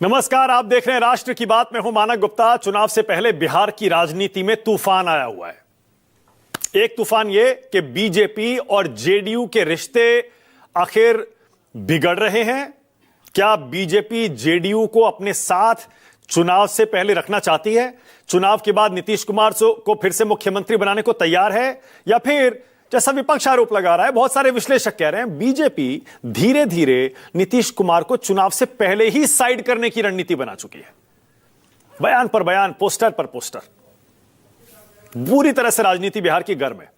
नमस्कार, आप देख रहे हैं राष्ट्र की बात। मैं हूं मानक गुप्ता। चुनाव से पहले बिहार की राजनीति में तूफान आया हुआ है। एक तूफान यह कि बीजेपी और जेडीयू के रिश्ते आखिर बिगड़ रहे हैं। क्या बीजेपी जेडीयू को अपने साथ चुनाव से पहले रखना चाहती है? चुनाव के बाद नीतीश कुमार को फिर से मुख्यमंत्री बनाने को तैयार है, या फिर जैसा विपक्ष आरोप लगा रहा है, बहुत सारे विश्लेषक कह रहे हैं बीजेपी धीरे धीरे नीतीश कुमार को चुनाव से पहले ही साइड करने की रणनीति बना चुकी है। बयान पर बयान, पोस्टर पर पोस्टर, बुरी तरह से राजनीति बिहार की गर्म है।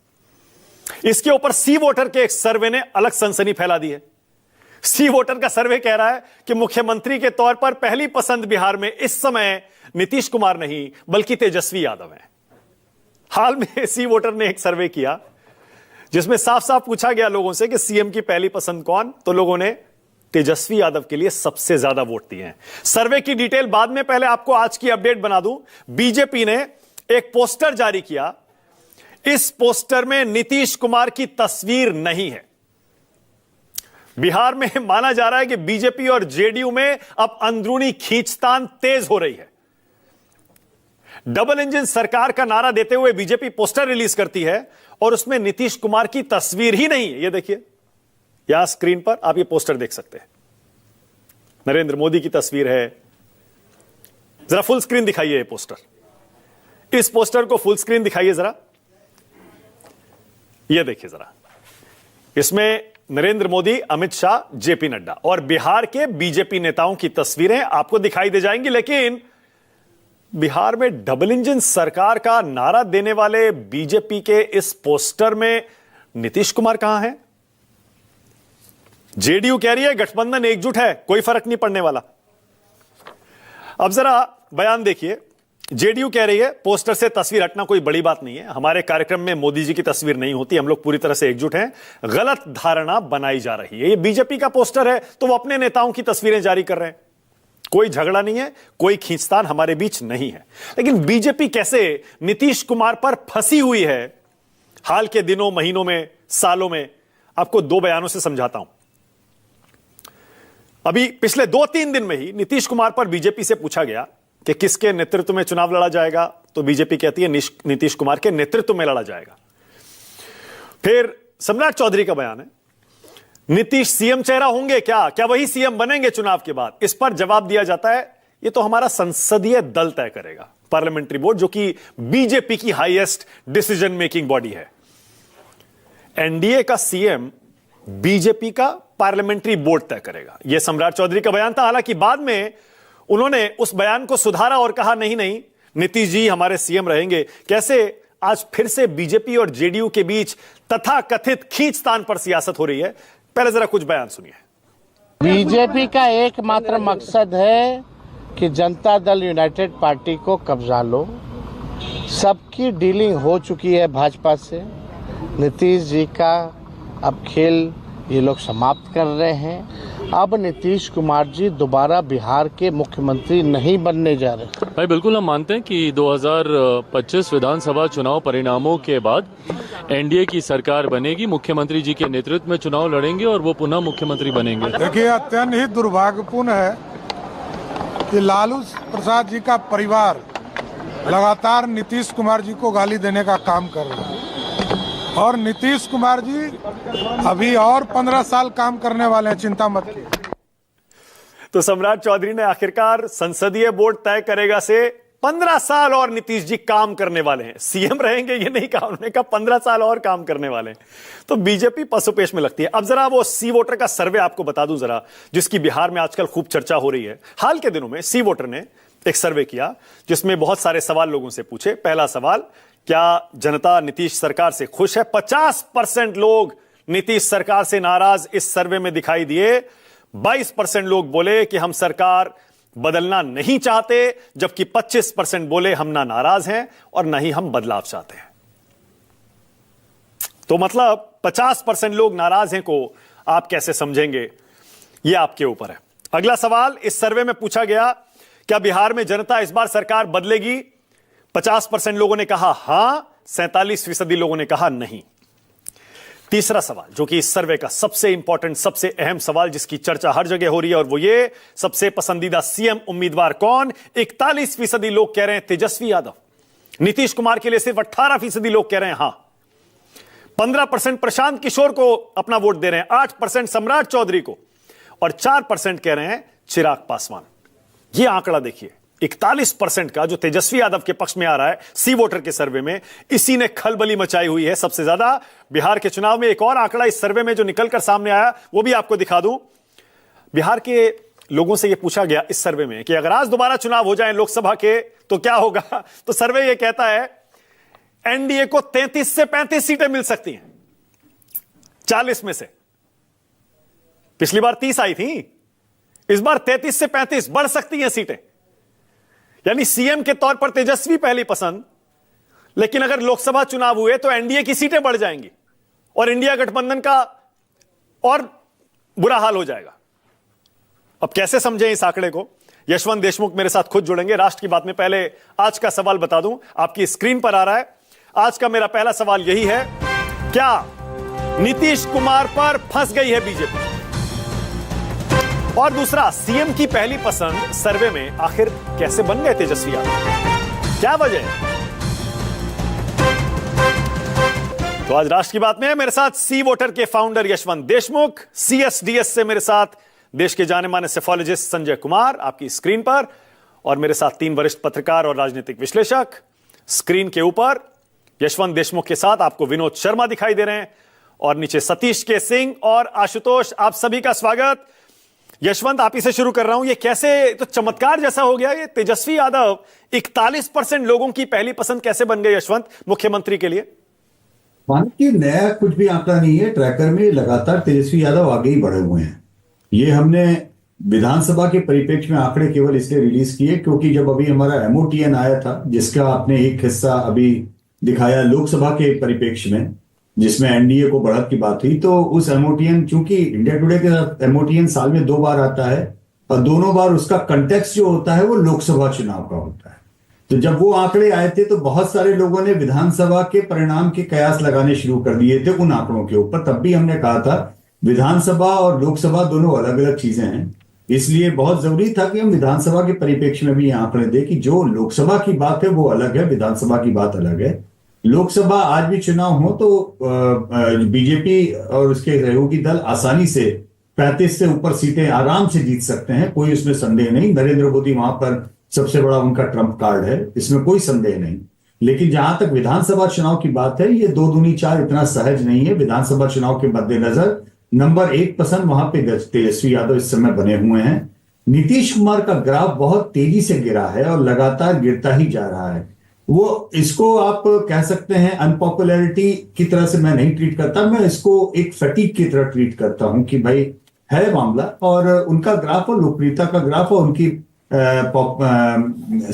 इसके ऊपर सी वोटर के एक सर्वे ने अलग सनसनी फैला दी है। सी वोटर का सर्वे कह रहा है कि मुख्यमंत्री के तौर पर पहली पसंद बिहार में इस समय नीतीश कुमार नहीं बल्कि तेजस्वी यादव है। हाल में सी वोटर ने एक सर्वे किया जिसमें साफ साफ पूछा गया लोगों से कि सीएम की पहली पसंद कौन, तो लोगों ने तेजस्वी यादव के लिए सबसे ज्यादा वोट दिए हैं। सर्वे की डिटेल बाद में, पहले आपको आज की अपडेट बना दूं। बीजेपी ने एक पोस्टर जारी किया। इस पोस्टर में नीतीश कुमार की तस्वीर नहीं है। बिहार में माना जा रहा है कि बीजेपी और जेडीयू में अब अंदरूनी खींचतान तेज हो रही है। डबल इंजन सरकार का नारा देते हुए बीजेपी पोस्टर रिलीज करती है और उसमें नीतीश कुमार की तस्वीर ही नहीं है। यह देखिए, यहां स्क्रीन पर आप ये पोस्टर देख सकते हैं। नरेंद्र मोदी की तस्वीर है। जरा फुल स्क्रीन दिखाइए ये पोस्टर। इस पोस्टर को फुल स्क्रीन दिखाइए जरा। यह देखिए जरा, इसमें नरेंद्र मोदी, अमित शाह, जेपी नड्डा और बिहार के बीजेपी नेताओं की तस्वीरें आपको दिखाई दे जाएंगी। लेकिन बिहार में डबल इंजन सरकार का नारा देने वाले बीजेपी के इस पोस्टर में नीतीश कुमार कहां है? जेडीयू कह रही है गठबंधन एकजुट है, कोई फर्क नहीं पड़ने वाला। अब जरा बयान देखिए। जेडीयू कह रही है पोस्टर से तस्वीर हटना कोई बड़ी बात नहीं है, हमारे कार्यक्रम में मोदी जी की तस्वीर नहीं होती, हम लोग पूरी तरह से एकजुट हैं, गलत धारणा बनाई जा रही है। ये बीजेपी का पोस्टर है तो वो अपने नेताओं की तस्वीरें जारी कर रहे हैं। कोई झगड़ा नहीं है, कोई खींचतान हमारे बीच नहीं है। लेकिन बीजेपी कैसे नीतीश कुमार पर फंसी हुई है हाल के दिनों, महीनों में, सालों में, आपको दो बयानों से समझाता हूं। अभी पिछले 2-3 दिन में ही नीतीश कुमार पर बीजेपी से पूछा गया कि किसके नेतृत्व में चुनाव लड़ा जाएगा, तो बीजेपी कहती है नीतीश कुमार के नेतृत्व में लड़ा जाएगा। फिर सम्राट चौधरी का बयान है, नीतीश सीएम चेहरा होंगे क्या वही सीएम बनेंगे चुनाव के बाद? इस पर जवाब दिया जाता है यह तो हमारा संसदीय दल तय करेगा, पार्लियामेंट्री बोर्ड, जो कि बीजेपी की हाईएस्ट डिसीजन मेकिंग बॉडी है। एनडीए का सीएम बीजेपी का पार्लियामेंट्री बोर्ड तय करेगा, यह सम्राट चौधरी का बयान था। हालांकि बाद में उन्होंने उस बयान को सुधारा और कहा नहीं नीतीश जी हमारे सीएम रहेंगे। कैसे आज फिर से बीजेपी और जेडीयू के बीच तथाकथित खींचतान पर सियासत हो रही है? पहले जरा कुछ बयान सुनिए। बीजेपी का एकमात्र मकसद है कि जनता दल यूनाइटेड पार्टी को कब्जा लो। सबकी डीलिंग हो चुकी है भाजपा से। नीतीश जी का अब खेल ये लोग समाप्त कर रहे हैं। अब नीतीश कुमार जी दोबारा बिहार के मुख्यमंत्री नहीं बनने जा रहे। भाई बिल्कुल, हम मानते हैं कि 2025 विधानसभा चुनाव परिणामों के बाद एनडीए की सरकार बनेगी, मुख्यमंत्री जी के नेतृत्व में चुनाव लड़ेंगे और वो पुनः मुख्यमंत्री बनेंगे। देखिए, अत्यंत ही दुर्भाग्यपूर्ण है कि लालू प्रसाद जी का परिवार लगातार नीतीश कुमार जी को गाली देने का काम कर रहा है और नीतीश कुमार जी अभी और 15 साल काम करने वाले हैं, चिंता मत कीजिए। तो सम्राट चौधरी ने आखिरकार संसदीय बोर्ड तय करेगा से 15 साल और नीतीश जी काम करने वाले हैं, सीएम रहेंगे ये नहीं कहा, उन्होंने कहा 15 साल और काम करने वाले हैं। तो बीजेपी पसोपेश में लगती है। अब जरा वो सी वोटर का सर्वे आपको बता दूं जरा, जिसकी बिहार में आजकल खूब चर्चा हो रही है। हाल के दिनों में सी वोटर ने एक सर्वे किया जिसमें बहुत सारे सवाल लोगों से पूछे। पहला सवाल, क्या जनता नीतीश सरकार से खुश है? 50% लोग नीतीश सरकार से नाराज इस सर्वे में दिखाई दिए। 22% लोग बोले कि हम सरकार बदलना नहीं चाहते, जबकि 25% बोले हम ना नाराज हैं और ना ही हम बदलाव चाहते हैं। तो मतलब 50% लोग नाराज हैं को आप कैसे समझेंगे, यह आपके ऊपर है। अगला सवाल इस सर्वे में पूछा गया, क्या बिहार में जनता इस बार सरकार बदलेगी? 50% लोगों ने कहा हां, 47% लोगों ने कहा नहीं। तीसरा सवाल जो कि इस सर्वे का सबसे इंपॉर्टेंट, सबसे अहम सवाल, जिसकी चर्चा हर जगह हो रही है, और वो ये, सबसे पसंदीदा सीएम उम्मीदवार कौन? 41% लोग कह रहे हैं तेजस्वी यादव। नीतीश कुमार के लिए सिर्फ 18% लोग कह रहे हैं हां। 15% प्रशांत किशोर को अपना वोट दे रहे हैं, 8% सम्राट चौधरी को, और 4% कह रहे हैं चिराग पासवान। यह आंकड़ा देखिए, 41% का जो तेजस्वी यादव के पक्ष में आ रहा है सी वोटर के सर्वे में, इसी ने खलबली मचाई हुई है सबसे ज्यादा। बिहार के चुनाव में एक और आंकड़ा इस सर्वे में जो निकलकर सामने आया, वो भी आपको दिखा दूं। बिहार के लोगों से यह पूछा गया इस सर्वे में कि अगर आज दोबारा चुनाव हो जाए लोकसभा के तो क्या होगा? तो सर्वे यह कहता है एनडीए को 33 से 35 सीटें मिल सकती हैं 40 में से। पिछली बार 30 आई थी, इस बार 33 से 35 बढ़ सकती हैं सीटें। यानी सीएम के तौर पर तेजस्वी पहली पसंद, लेकिन अगर लोकसभा चुनाव हुए तो एनडीए की सीटें बढ़ जाएंगी और इंडिया गठबंधन का और बुरा हाल हो जाएगा। अब कैसे समझें इस आंकड़े को? यशवंत देशमुख मेरे साथ खुद जुड़ेंगे राष्ट्र की बात में। पहले आज का सवाल बता दूं, आपकी स्क्रीन पर आ रहा है। आज का मेरा पहला सवाल यही है, क्या नीतीश कुमार पर फंस गई है बीजेपी? और दूसरा, सीएम की पहली पसंद सर्वे में आखिर कैसे बन गए तेजस्वी यादव? क्या वजह है? तो आज राष्ट्र की बात में मेरे साथ सी वोटर के फाउंडर यशवंत देशमुख, सीएसडीएस से मेरे साथ देश के जाने माने सेफोलॉजिस्ट संजय कुमार आपकी स्क्रीन पर, और मेरे साथ 3 वरिष्ठ पत्रकार और राजनीतिक विश्लेषक। स्क्रीन के ऊपर यशवंत देशमुख के साथ आपको विनोद शर्मा दिखाई दे रहे हैं, और नीचे सतीश के सिंह और आशुतोष। आप सभी का स्वागत। यशवंत, आप ही से शुरू कर रहा हूं। ये कैसे तो चमत्कार जैसा हो गया, ये तेजस्वी यादव 41% लोगों की पहली पसंद कैसे बन गए यशवंत मुख्यमंत्री के लिए? कि नया कुछ भी आंकड़ा नहीं है, ट्रैकर में लगातार तेजस्वी यादव आगे ही बढ़े हुए हैं। ये हमने विधानसभा के परिप्रेक्ष्य में आंकड़े केवल इसलिए रिलीज किए क्योंकि जब अभी हमारा एमओटीएन आया था, जिसका आपने एक हिस्सा अभी दिखाया लोकसभा के परिप्रेक्ष्य में, जिसमें एनडीए को बढ़त की बात हुई, तो उस एमओटीएन, चूंकि इंडिया टुडे के साथ एमओटीएन साल में 2 बार आता है और दोनों बार उसका कंटेक्स्ट जो होता है वो लोकसभा चुनाव का होता है। तो जब वो आंकड़े आए थे तो बहुत सारे लोगों ने विधानसभा के परिणाम के कयास लगाने शुरू कर दिए थे उन आंकड़ों के ऊपर। तब भी हमने कहा था विधानसभा और लोकसभा दोनों अलग अलग चीजें हैं, इसलिए बहुत जरूरी था कि हम विधानसभा के परिप्रेक्ष्य में भी आंकड़े दें कि जो लोकसभा की बात है वो अलग है, विधानसभा की बात अलग है। लोकसभा आज भी चुनाव हो तो बीजेपी और उसके सहयोगी दल आसानी से 35 से ऊपर सीटें आराम से जीत सकते हैं, कोई उसमें संदेह नहीं। नरेंद्र मोदी वहां पर सबसे बड़ा उनका ट्रम्प कार्ड है, इसमें कोई संदेह नहीं। लेकिन जहां तक विधानसभा चुनाव की बात है, ये 2 दूनी 4 इतना सहज नहीं है। विधानसभा चुनाव के मद्देनजर नंबर 1 पसंद वहां पे तेजस्वी यादव इस समय बने हुए हैं। नीतीश कुमार का ग्राफ बहुत तेजी से गिरा है और लगातार गिरता ही जा रहा है। वो इसको आप कह सकते हैं अनपॉपुलैरिटी की तरह से मैं नहीं ट्रीट करता, मैं इसको एक फटीग की तरह ट्रीट करता हूं कि भाई है मामला, और उनका ग्राफ और लोकप्रियता का ग्राफ और उनकी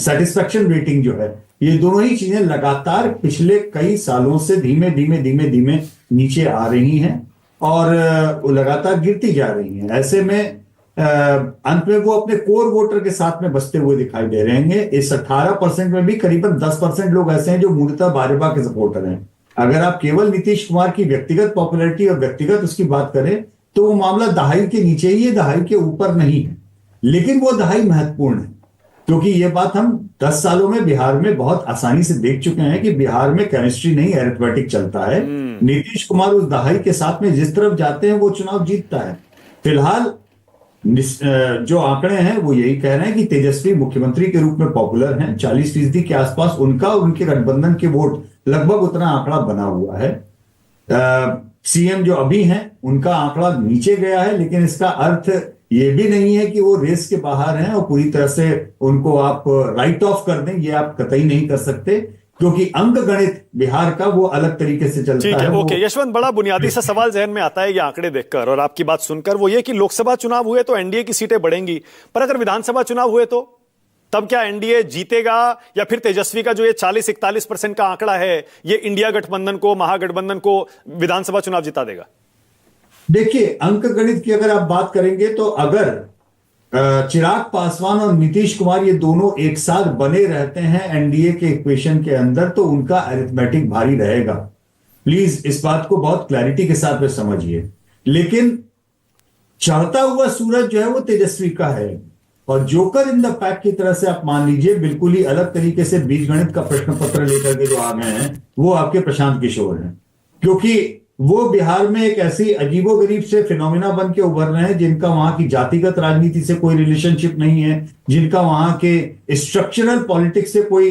सेटिस्फेक्शन रेटिंग जो है, ये दोनों ही चीजें लगातार पिछले कई सालों से धीमे धीमे नीचे आ रही हैं और लगातार गिरती जा रही हैं। ऐसे में अंत में वो अपने कोर वोटर के साथ में बसते हुए दिखाई दे रहे हैं। इस 18% में भी करीबन 10% लोग ऐसे हैं जो मूलतः भाजपा के सपोर्टर हैं। अगर आप केवल नीतीश कुमार की व्यक्तिगत पॉपुलैरिटी और व्यक्तिगत उसकी बात करें तो वो मामला दहाई के नीचे ही है, दहाई के ऊपर नहीं है। लेकिन वो दहाई महत्वपूर्ण है क्योंकि ये बात हम 10 सालों में बिहार में बहुत आसानी से देख चुके हैं कि बिहार में केमिस्ट्री नहीं, अरिथमेटिक चलता है। नीतीश कुमार उस दहाई के साथ में जिस तरफ जाते हैं वो चुनाव जीतता है। फिलहाल जो आंकड़े हैं वो यही कह रहे हैं कि तेजस्वी मुख्यमंत्री के रूप में पॉपुलर हैं। 40% के आसपास उनका और उनके गठबंधन के वोट, लगभग उतना आंकड़ा बना हुआ है। सीएम जो अभी हैं उनका आंकड़ा नीचे गया है, लेकिन इसका अर्थ ये भी नहीं है कि वो रेस के बाहर हैं और पूरी तरह से उनको आप राइट ऑफ कर दें, ये आप कतई नहीं कर सकते क्योंकि अंक गणित बिहार का वो अलग तरीके से चलता है। ठीक है, ओके यशवंत, बड़ा बुनियादी सा सवाल जहन में आता है ये आंकड़े देखकर और आपकी बात सुनकर, वो ये कि लोकसभा चुनाव हुए तो एनडीए की सीटें बढ़ेंगी, पर अगर विधानसभा चुनाव हुए तो तब क्या एनडीए जीतेगा या फिर तेजस्वी का जो ये 40-41% का आंकड़ा है ये इंडिया गठबंधन को, महागठबंधन को विधानसभा चुनाव जिता देगा? देखिए, अंक गणित की अगर आप बात करेंगे तो अगर चिराग पासवान और नीतीश कुमार ये दोनों एक साथ बने रहते हैं एनडीए के इक्वेशन के अंदर तो उनका अरिथमेटिक भारी रहेगा। प्लीज इस बात को बहुत क्लैरिटी के साथ में समझिए। लेकिन चढ़ता हुआ सूरज जो है वो तेजस्वी का है, और जोकर इन द पैक की तरह से आप मान लीजिए बिल्कुल ही अलग तरीके से बीजगणित का प्रश्न पत्र लेकर के जो आ गए हैं वो आपके प्रशांत किशोर हैं, क्योंकि वो बिहार में एक ऐसी अजीबोगरीब से फिनोमिना बन के उभर रहे हैं जिनका वहां की जातिगत राजनीति से कोई रिलेशनशिप नहीं है, जिनका वहां के स्ट्रक्चरल पॉलिटिक्स से कोई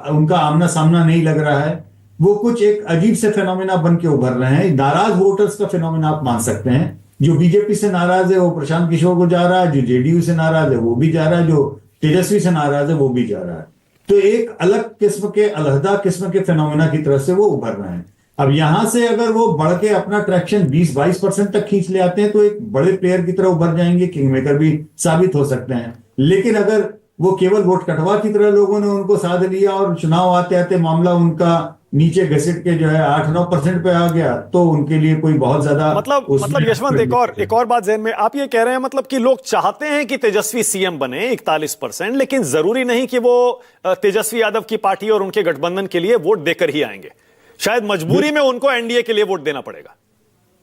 उनका आमना सामना नहीं लग रहा है। वो कुछ एक अजीब से फिनोमिना बन के उभर रहे हैं। नाराज वोटर्स का फिनोमिना आप मान सकते हैं। जो बीजेपी से नाराज है वो प्रशांत किशोर को जा रहा है, जो जेडीयू से नाराज है वो भी जा रहा है, जो तेजस्वी से नाराज है वो भी जा रहा है। तो एक अलग किस्म के, अलहदा किस्म के फिनोमिना की तरफ से वो उभर रहे हैं। अब यहां से अगर वो बढ़ के अपना ट्रैक्शन 20-22% तक खींच ले आते हैं तो एक बड़े प्लेयर की तरह उभर जाएंगे, किंग मेकर भी साबित हो सकते हैं। लेकिन अगर वो केवल वोट कटवा की तरह लोगों ने उनको साध लिया और चुनाव आते आते मामला उनका नीचे घसीट के जो है 8-9% पे आ गया, तो उनके लिए कोई बहुत ज्यादा मतलब यशवंत एक और बात ज़हन में, आप ये कह रहे हैं मतलब कि लोग चाहते हैं कि तेजस्वी सीएम बने 41%, लेकिन जरूरी नहीं कि वो तेजस्वी यादव की पार्टी और उनके गठबंधन के लिए वोट देकर ही आएंगे, शायद मजबूरी में उनको एनडीए के लिए वोट देना पड़ेगा।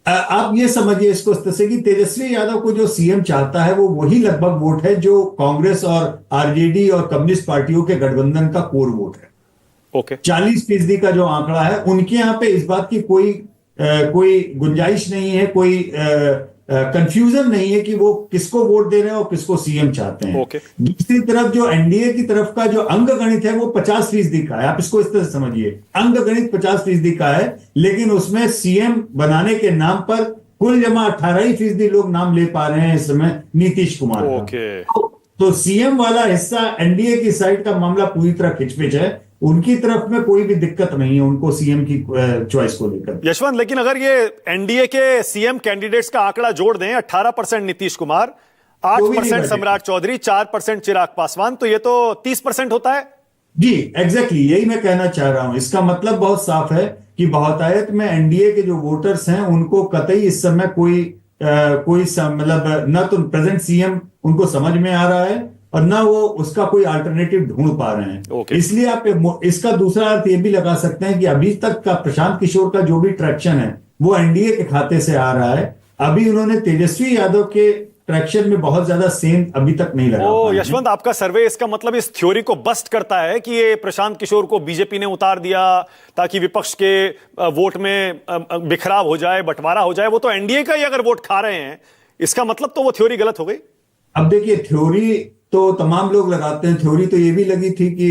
आप ये समझिए इसको इस तरह से कि तेजस्वी यादव को जो सीएम चाहता है वो वही लगभग वोट है जो कांग्रेस और आरजेडी और कम्युनिस्ट पार्टियों के गठबंधन का कोर वोट है। ओके 40% का जो आंकड़ा है उनके यहां पे इस बात की कोई गुंजाइश नहीं है, कोई कंफ्यूजन नहीं है कि वो किसको वोट दे रहे हैं और किसको सीएम चाहते हैं। ओके। दूसरी तरफ जो एनडीए की तरफ का जो अंक गणित है वो 50% का है। आप इसको इस तरह से समझिए, अंक गणित 50% का है, लेकिन उसमें सीएम बनाने के नाम पर कुल जमा 18% लोग नाम ले पा रहे हैं इस समय नीतीश कुमार का। ओके। तो सीएम वाला हिस्सा एनडीए की साइड का मामला पूरी तरह खिचपिच है, उनकी तरफ में कोई भी दिक्कत नहीं है उनको सीएम की चॉइस को लेकर। यशवंत, लेकिन अगर ये एनडीए के सीएम कैंडिडेट्स का आंकड़ा जोड़ दें, 18% नीतीश कुमार, 8% सम्राट चौधरी, 4% चिराग पासवान, तो ये तो 30% होता है। जी एग्जैक्टली यही मैं कहना चाह रहा हूं। इसका मतलब बहुत साफ है कि बहुतायत में एनडीए के जो वोटर्स हैं उनको कतई इस समय कोई मतलब न तो प्रेजेंट सीएम उनको समझ में आ रहा है और ना वो उसका कोई अल्टरनेटिव ढूंढ पा रहे हैं। इसलिए आप इसका दूसरा अर्थ ये भी लगा सकते हैं कि अभी तक का प्रशांत किशोर का जो भी ट्रैक्शन है वो एनडीए के खाते से आ रहा है। अभी उन्होंने तेजस्वी यादव के ट्रैक्शन में बहुत ज्यादा सेंध अभी तक नहीं लगा। यशवंत, आपका सर्वे इसका मतलब इस थ्योरी को बस्ट करता है कि ये प्रशांत किशोर को बीजेपी ने उतार दिया ताकि विपक्ष के वोट में बिखराव हो जाए, बंटवारा हो जाए। वो तो एनडीए का ही अगर वोट खा रहे हैं, इसका मतलब तो वो थ्योरी गलत हो गई। अब देखिए, थ्योरी तो तमाम लोग लगाते हैं। थ्योरी तो ये भी लगी थी कि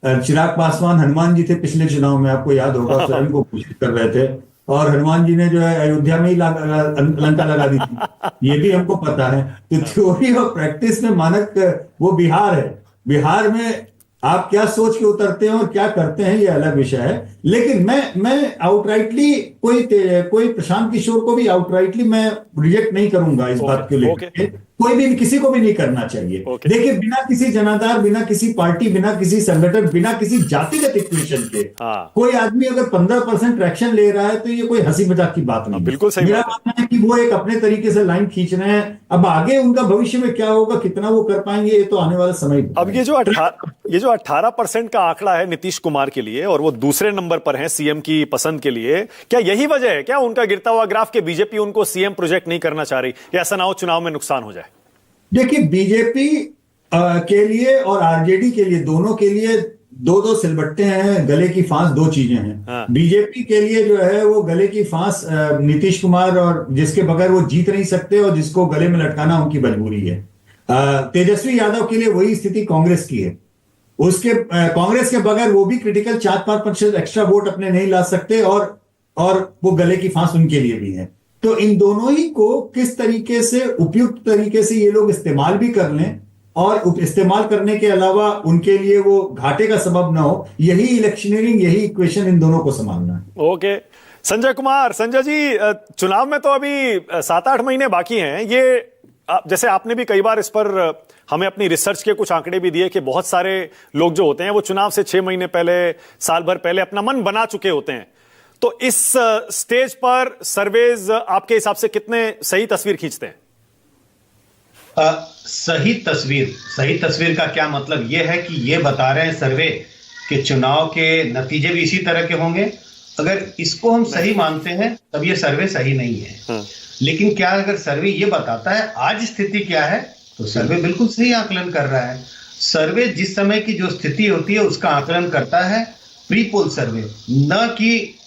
चिराग पासवान हनुमान जी थे पिछले चुनाव में, आपको याद होगा, स्वयं को घोषित कर रहे थे और हनुमान जी ने जो है अयोध्या में ही लंका लगा दी थी, ये भी हमको पता है। तो थ्योरी और प्रैक्टिस में मानक वो बिहार है। बिहार में आप क्या सोच के उतरते हैं और क्या करते हैं ये अलग विषय है। लेकिन मैं आउटराइटली कोई प्रशांत किशोर को भी आउटराइटली मैं रिजेक्ट नहीं करूंगा इस बात के लिए। कोई भी किसी को भी नहीं करना चाहिए। देखिए, बिना किसी जनाधार, बिना किसी पार्टी, बिना किसी संगठन, बिना किसी जातिगत इक्वेशन के कोई आदमी अगर 15% ट्रैक्शन ले रहा है तो ये कोई हंसी मजाक की बात नहीं। बिल्कुल सही। मेरा मानना है कि वो एक अपने तरीके से लाइन खींच रहे हैं। अब आगे उनका भविष्य में क्या होगा, कितना वो कर पाएंगे, ये तो आने वाला समय। अब ये जो 18% का आंकड़ा है नीतीश कुमार के लिए और वो दूसरे नंबर पर है सीएम की पसंद के लिए, क्या यही वजह है क्या उनका गिरता हुआ ग्राफ के बीजेपी उनको सीएम प्रोजेक्ट नहीं करना चाह रही, या ऐसा ना हो चुनाव में नुकसान हो जाए? देखिए, बीजेपी के लिए और आरजेडी के लिए, दोनों के लिए दो सिलबट्टे हैं, गले की फांस दो चीजें हैं। बीजेपी के लिए जो है वो गले की फांस नीतीश कुमार, और जिसके बगैर वो जीत नहीं सकते और जिसको गले में लटकाना उनकी मजबूरी है। तेजस्वी यादव के लिए वही स्थिति कांग्रेस की है। कांग्रेस के बगैर वो भी क्रिटिकल 4-5% एक्स्ट्रा वोट अपने नहीं ला सकते और वो गले की फांस उनके लिए भी है। तो इन दोनों ही को किस तरीके से, उपयुक्त तरीके से ये लोग इस्तेमाल भी कर लें और इस्तेमाल करने के अलावा उनके लिए वो घाटे का सबब ना हो, यही इलेक्शनरिंग, यही इक्वेशन इन दोनों को संभालना है। ओके, संजय कुमार। संजय जी, चुनाव में तो अभी 7-8 महीने बाकी हैं। ये जैसे आपने भी कई बार इस पर हमें अपनी रिसर्च के कुछ आंकड़े भी दिए कि बहुत सारे लोग जो होते हैं वो चुनाव से 6 महीने पहले, साल भर पहले अपना मन बना चुके होते हैं। तो इस स्टेज पर सर्वेज आपके हिसाब से कितने सही तस्वीर खींचते हैं? सही तस्वीर का क्या मतलब? यह है कि ये बता रहे हैं सर्वे कि चुनाव के नतीजे भी इसी तरह के होंगे अगर इसको हम सही मानते हैं तब ये सर्वे सही नहीं है। लेकिन क्या अगर सर्वे ये बताता है आज स्थिति क्या है, तो सर्वे बिल्कुल सही आकलन कर रहा है। सर्वे जिस समय की जो स्थिति होती है उसका आकलन करता है प्री पोल सर्वे, न कि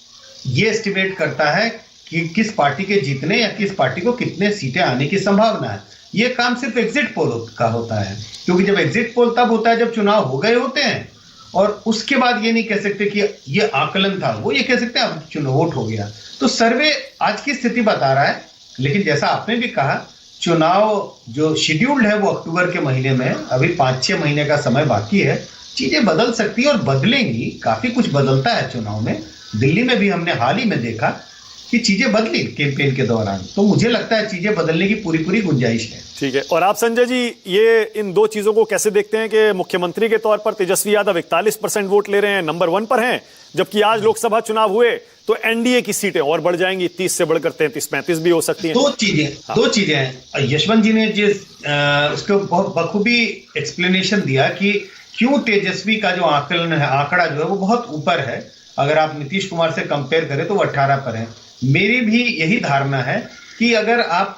ये एस्टिमेट करता है कि किस पार्टी के जीतने या किस पार्टी को कितने सीटें आने की संभावना है। ये काम सिर्फ एग्जिट पोल का होता है, क्योंकि जब एग्जिट पोल तब होता है जब चुनाव हो गए होते हैं, और उसके बाद ये नहीं कह सकते कि ये आकलन था, वो ये कह सकते हैं अब चुनाव वोट हो गया। तो सर्वे आज की स्थिति बता रहा है, लेकिन जैसा आपने भी कहा चुनाव जो शेड्यूल्ड है वो अक्टूबर के महीने में, अभी 5-6 महीने का समय बाकी है। चीजें बदल सकती है और बदलेंगी, काफी कुछ बदलता है चुनाव में। दिल्ली में भी हमने हाल ही में देखा कि चीजें बदली कैंपेन के दौरान, तो मुझे लगता है चीजें बदलने की पूरी गुंजाइश है। ठीक है। और आप संजय जी ये इन दो चीजों को कैसे देखते हैं कि मुख्यमंत्री के तौर पर तेजस्वी यादव 41% वोट ले रहे हैं, नंबर 1 पर हैं, जबकि आज लोकसभा चुनाव हुए तो एनडीए की सीटें और बढ़ जाएंगी, 30 से बढ़कर 33-35 भी हो सकती हैं। दो चीजें हैं। यशवंत जी ने उसको बहुत बखूबी एक्सप्लेनेशन दिया कि क्यों तेजस्वी का जो आकलन है, आंकड़ा जो है वो बहुत ऊपर है। अगर आप नीतीश कुमार से कंपेयर करें तो वो 18 पर है। मेरी भी यही धारणा है कि अगर आप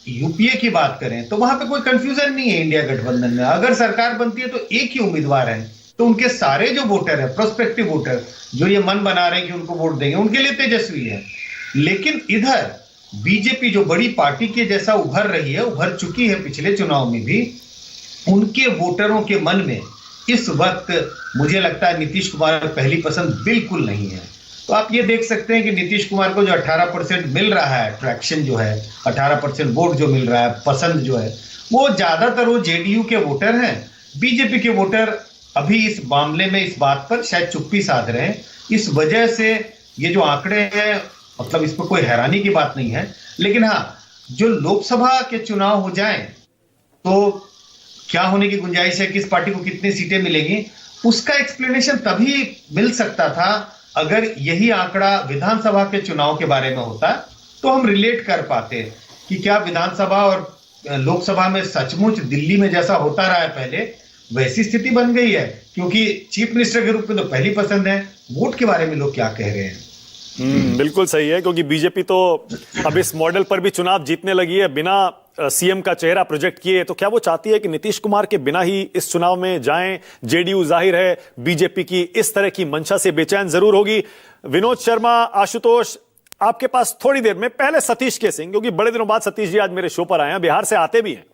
यूपीए की बात करें तो वहां पे कोई कंफ्यूजन नहीं है। इंडिया गठबंधन में अगर सरकार बनती है तो एक ही उम्मीदवार है, तो उनके सारे जो वोटर है, प्रोस्पेक्टिव वोटर जो ये मन बना रहे हैं कि उनको वोट देंगे, उनके लिए तेजस्वी है। लेकिन इधर बीजेपी जो बड़ी पार्टी के जैसा उभर रही है, उभर चुकी है पिछले चुनाव में भी, उनके वोटरों के मन में इस वक्त मुझे लगता है नीतीश कुमार पहली पसंद बिल्कुल नहीं है। तो आप ये देख सकते हैं कि नीतीश कुमार को जो 18% मिल रहा है, ट्रैक्शन जो है, 18% वोट जो मिल रहा है, पसंद जो है, वो ज्यादातर वो जेडीयू के वोटर हैं। बीजेपी के वोटर अभी इस मामले में इस बात पर शायद चुप्पी साध रहे हैं। इस वजह से ये जो आंकड़े हैं, मतलब इस पर कोई हैरानी की बात नहीं है। लेकिन हाँ, जो लोकसभा के चुनाव हो जाएं तो क्या होने की गुंजाइश है, किस पार्टी को कितनी सीटें मिलेंगी, उसका एक्सप्लेनेशन तभी मिल सकता था अगर यही आंकड़ा विधानसभा के चुनाव के बारे में होता, तो हम रिलेट कर पाते कि क्या विधानसभा और लोकसभा में सचमुच दिल्ली में जैसा होता रहा है पहले वैसी स्थिति बन गई है, क्योंकि चीफ मिनिस्टर के रूप में तो पहली पसंद है। वोट के बारे में लोग क्या कह रहे हैं? बिल्कुल सही है, क्योंकि बीजेपी तो अब इस मॉडल पर भी चुनाव जीतने लगी है बिना सीएम का चेहरा प्रोजेक्ट किए। तो क्या वो चाहती है कि नीतीश कुमार के बिना ही इस चुनाव में जाएं? जेडीयू जाहिर है बीजेपी की इस तरह की मंशा से बेचैन जरूर होगी। विनोद शर्मा, आशुतोष, आपके पास थोड़ी देर में पहले सतीश के सिंह, क्योंकि बड़े दिनों बाद सतीश जी आज मेरे शो पर आए हैं, बिहार से आते भी हैं।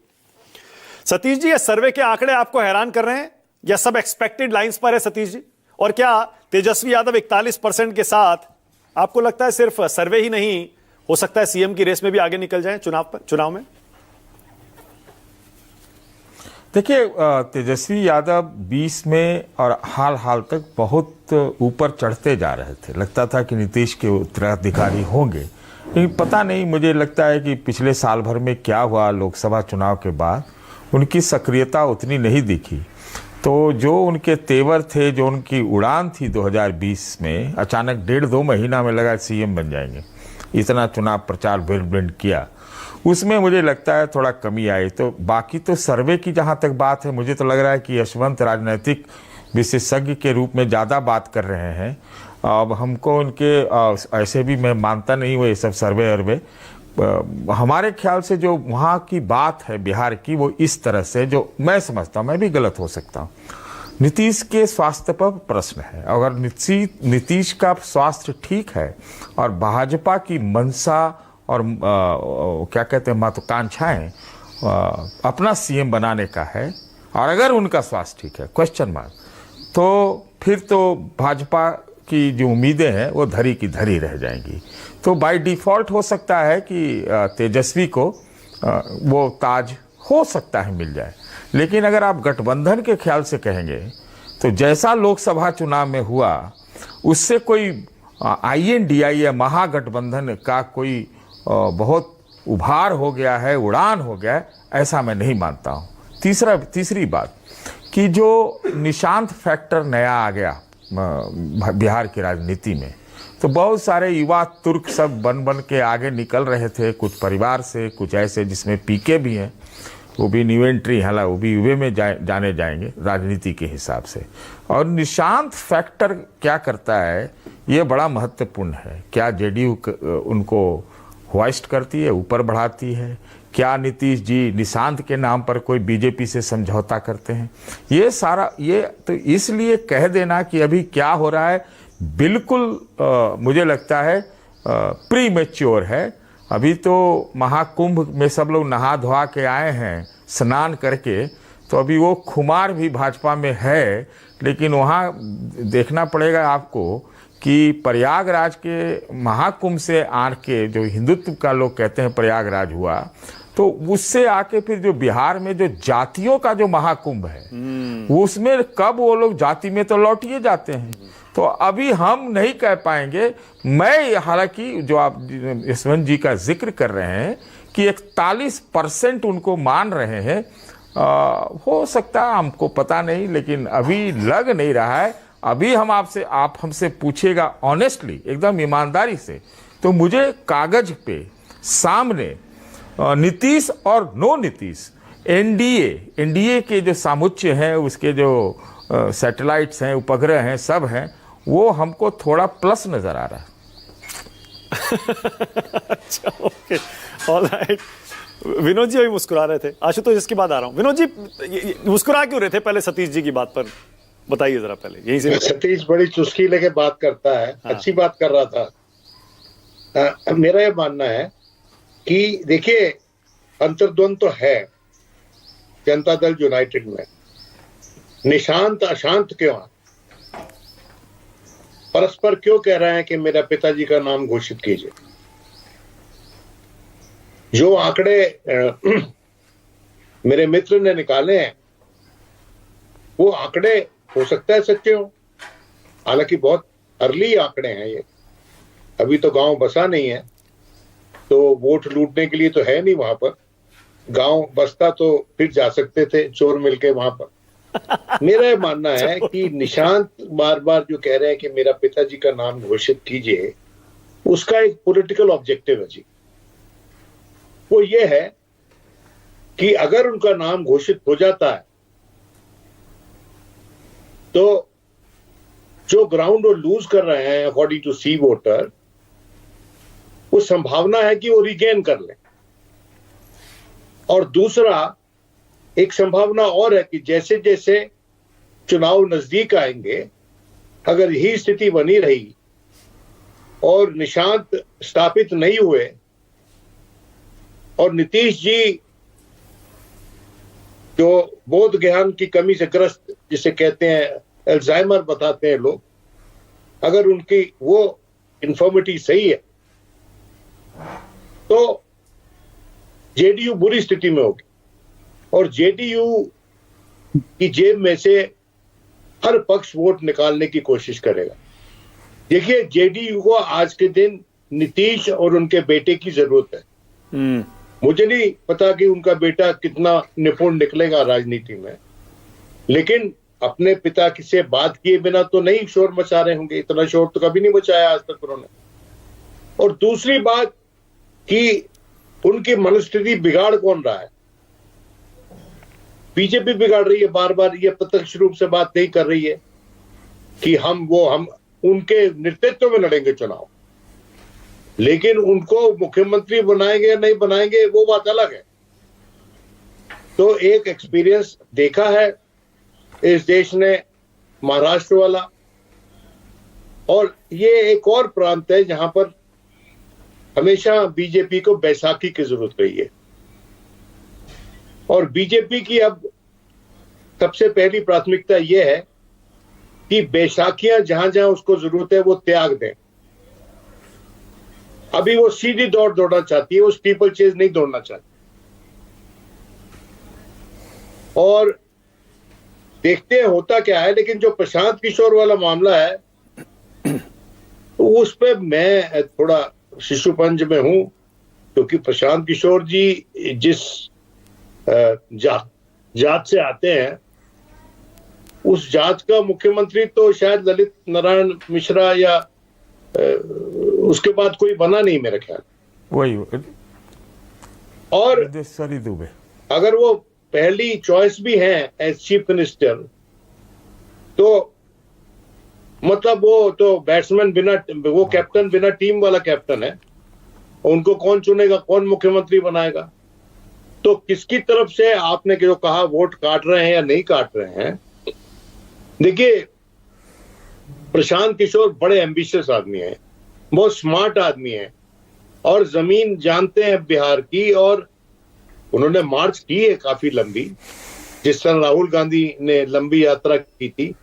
सतीश जी, ये सर्वे के आंकड़े आपको हैरान कर रहे हैं या सब एक्सपेक्टेड लाइंस पर है सतीश जी? और क्या तेजस्वी यादव 41% के साथ आपको लगता है सिर्फ सर्वे ही नहीं, हो सकता है सीएम की रेस में भी आगे निकल जाए चुनाव में? देखिए, तेजस्वी यादव 20 में और हाल तक बहुत ऊपर चढ़ते जा रहे थे। लगता था कि नीतीश के उत्तराधिकारी होंगे, लेकिन पता नहीं, मुझे लगता है कि पिछले साल भर में क्या हुआ, लोकसभा चुनाव के बाद उनकी सक्रियता उतनी नहीं दिखी। तो जो उनके तेवर थे, जो उनकी उड़ान थी 2020 में, अचानक 1.5-2 महीना में लगा सीएम बन जाएंगे, इतना चुनाव प्रचार ब्रेंड किया, उसमें मुझे लगता है थोड़ा कमी आई। तो बाकी तो सर्वे की जहाँ तक बात है, मुझे तो लग रहा है कि यशवंत राजनीतिक विशेषज्ञ के रूप में ज़्यादा बात कर रहे हैं। अब हमको उनके ऐसे भी मैं मानता नहीं हूँ ये सब सर्वे वर्वे। हमारे ख्याल से जो वहाँ की बात है बिहार की, वो इस तरह से, जो मैं समझता हूँ, मैं भी गलत हो सकता हूँ, नीतीश के स्वास्थ्य पर प्रश्न है। अगर नीतीश का स्वास्थ्य ठीक है और भाजपा की मंशा और क्या कहते हैं महत्वाकांक्षाएं अपना सीएम बनाने का है, और अगर उनका स्वास्थ्य ठीक है, क्वेश्चन मार्क, तो फिर तो भाजपा की जो उम्मीदें हैं वो धरी की धरी रह जाएंगी। तो बाय डिफ़ॉल्ट हो सकता है कि तेजस्वी को वो ताज हो सकता है मिल जाए। लेकिन अगर आप गठबंधन के ख्याल से कहेंगे तो जैसा लोकसभा चुनाव में हुआ, उससे कोई INDI या महागठबंधन का कोई बहुत उभार हो गया है, उड़ान हो गया है, ऐसा मैं नहीं मानता हूँ। तीसरी बात कि जो निशांत फैक्टर नया आ गया बिहार की राजनीति में, तो बहुत सारे युवा तुर्क सब बन के आगे निकल रहे थे, कुछ परिवार से, कुछ ऐसे जिसमें पीके भी हैं। वो भी न्यू एंट्री, हालांकि वो भी यूए में जाने जाएंगे राजनीति के हिसाब से। और निशांत फैक्टर क्या करता है ये बड़ा महत्वपूर्ण है। क्या जेडीयू उनको होइस्ट करती है, ऊपर बढ़ाती है? क्या नीतीश जी निशांत के नाम पर कोई बीजेपी से समझौता करते हैं? ये सारा ये तो इसलिए कह देना कि अभी क्या हो रहा है बिल्कुल मुझे लगता है प्री मैच्योर है। अभी तो महाकुंभ में सब लोग नहा धोआ के आए हैं स्नान करके, तो अभी वो खुमार भी भाजपा में है, लेकिन वहाँ देखना पड़ेगा आपको कि प्रयागराज के महाकुंभ से आके जो हिंदुत्व का लोग कहते हैं प्रयागराज हुआ, तो उससे आके फिर जो बिहार में जो जातियों का जो महाकुंभ है उसमें कब वो लोग जाति में तो लौटिए जाते हैं। तो अभी हम नहीं कह पाएंगे। मैं हालांकि जो आप यशवंत जी का जिक्र कर रहे हैं कि 41% उनको मान रहे हैं, हो सकता है हमको पता नहीं, लेकिन अभी लग नहीं रहा है। अभी आप हमसे पूछेगा ऑनेस्टली एकदम ईमानदारी से, तो मुझे कागज पे सामने नीतीश और नो नीतीश एनडीए के जो सामुच्य हैं, उसके जो सैटेलाइट्स हैं, उपग्रह हैं, सब हैं, वो हमको थोड़ा प्लस नजर आ रहा है। अच्छा, ओके, ऑलराइट। विनोद जी अभी मुस्कुरा रहे थे, आशुतोष इसके बाद आ रहा हूं। विनोद जी मुस्कुरा क्यों रहे थे पहले सतीश जी की बात पर? बताइए जरा पहले यहीं से। सतीश बड़ी चुस्की लेके बात करता है। हाँ। अच्छी बात कर रहा था। मेरा ये मानना है कि देखिए अंतर्द्वंद तो है जनता दल यूनाइटेड में। निशांत अशांत क्यों है? परस्पर क्यों कह रहे हैं कि मेरा पिताजी का नाम घोषित कीजिए? जो आंकड़े मेरे मित्र ने निकाले हैं वो आंकड़े हो सकता है सच्चे हो, हालांकि बहुत अर्ली आंकड़े हैं ये, अभी तो गांव बसा नहीं है, तो वोट लूटने के लिए तो है नहीं वहां पर। गांव बसता तो फिर जा सकते थे चोर मिलके वहां पर। मेरा ये मानना है कि निशांत बार बार जो कह रहे हैं कि मेरा पिताजी का नाम घोषित कीजिए, उसका एक पॉलिटिकल ऑब्जेक्टिव है जी। वो ये है कि अगर उनका नाम घोषित हो जाता है तो जो ग्राउंड वो लूज कर रहे हैं अकॉर्डिंग टू सी वोटर, वो संभावना है कि वो रिगेन कर लें। और दूसरा एक संभावना और है कि जैसे जैसे चुनाव नजदीक आएंगे, अगर यही स्थिति बनी रही और निशांत स्थापित नहीं हुए और नीतीश जी जो बोध ज्ञान की कमी से ग्रस्त, जिसे कहते हैं अल्जाइमर बताते हैं लोग, अगर उनकी वो इन्फॉर्मिटी सही है तो जेडीयू बुरी स्थिति में होगी और जेडीयू की जेब में से हर पक्ष वोट निकालने की कोशिश करेगा। देखिए जेडीयू को आज के दिन नीतीश और उनके बेटे की जरूरत है। मुझे नहीं पता कि उनका बेटा कितना निपुण निकलेगा राजनीति में, लेकिन अपने पिता से बात किए बिना तो नहीं शोर मचा रहे होंगे। इतना शोर तो कभी नहीं मचाया आज तक उन्होंने। और दूसरी बात कि उनकी मनस्थिति बिगाड़ कौन रहा है? बीजेपी बिगाड़ रही है। बार बार ये प्रत्यक्ष रूप से बात नहीं कर रही है कि हम उनके नेतृत्व में लड़ेंगे चुनाव, लेकिन उनको मुख्यमंत्री बनाएंगे या नहीं बनाएंगे वो बात अलग है। तो एक एक्सपीरियंस देखा है इस देश ने, महाराष्ट्र वाला, और ये एक और प्रांत है जहां पर हमेशा बीजेपी को बैसाखी की जरूरत रही है। और बीजेपी की अब सबसे पहली प्राथमिकता यह है कि बैसाखियां जहां जहां उसको जरूरत है वो त्याग दें। अभी वो सीधी दौड़ दौड़ना चाहती है, वो स्टीपल चेज नहीं दौड़ना चाहती। और देखते हैं होता क्या है। लेकिन जो प्रशांत किशोर वाला मामला है तो उस पे मैं थोड़ा शिशुपंज में हूं, क्योंकि प्रशांत किशोर जी जिस जात से आते हैं उस जात का मुख्यमंत्री तो शायद ललित नारायण मिश्रा या उसके बाद कोई बना नहीं मेरे ख्याल। वही और दुबे अगर वो पहली चॉइस भी है एज चीफ मिनिस्टर, तो मतलब वो तो बैट्समैन बिना, वो कैप्टन बिना टीम वाला कैप्टन है। उनको कौन चुनेगा, कौन मुख्यमंत्री बनाएगा? तो किसकी तरफ से आपने जो कहा वोट काट रहे हैं या नहीं काट रहे हैं, देखिए प्रशांत किशोर बड़े एम्बिशियस आदमी हैं, बहुत स्मार्ट आदमी हैं और जमीन जानते हैं बिहार की, और उन्होंने मार्च की है काफी लंबी। जिस तरह राहुल गांधी ने लंबी यात्रा की थी,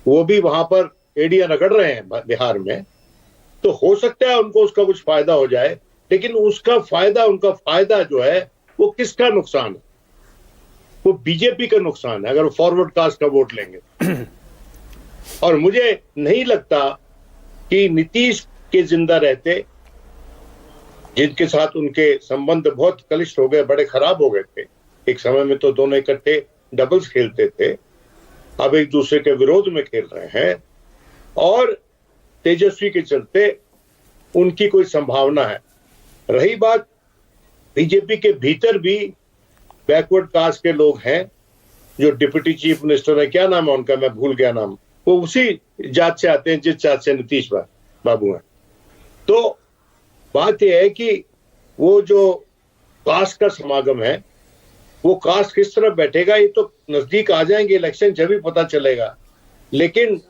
वो भी वहां पर एड़ियां रगड़ रहे हैं बिहार में। तो हो सकता है उनको उसका कुछ फायदा हो जाए, लेकिन उनका फायदा जो है वो किसका नुकसान है? वो बीजेपी का नुकसान है अगर वो फॉरवर्ड कास्ट का वोट लेंगे। और मुझे नहीं लगता कि नीतीश के जिंदा रहते, जिनके साथ उनके संबंध बहुत कलिष्ठ हो गए, बड़े खराब हो गए थे, एक समय में तो दोनों इकट्ठे डबल्स खेलते थे, अब एक दूसरे के विरोध में खेल रहे हैं, और तेजस्वी के चलते उनकी कोई संभावना है। रही बात बीजेपी के भीतर भी बैकवर्ड कास्ट के लोग हैं, जो डिप्टी चीफ मिनिस्टर है, क्या नाम है उनका, मैं भूल गया नाम, वो उसी जात से आते हैं जिस जात से नीतीश बाबू हैं। तो बात यह है कि वो जो कास्ट का समागम है, वो कास्ट किस तरफ बैठेगा, ये तो नजदीक आ जाएंगे इलेक्शन, जब भी पता चलेगा। लेकिन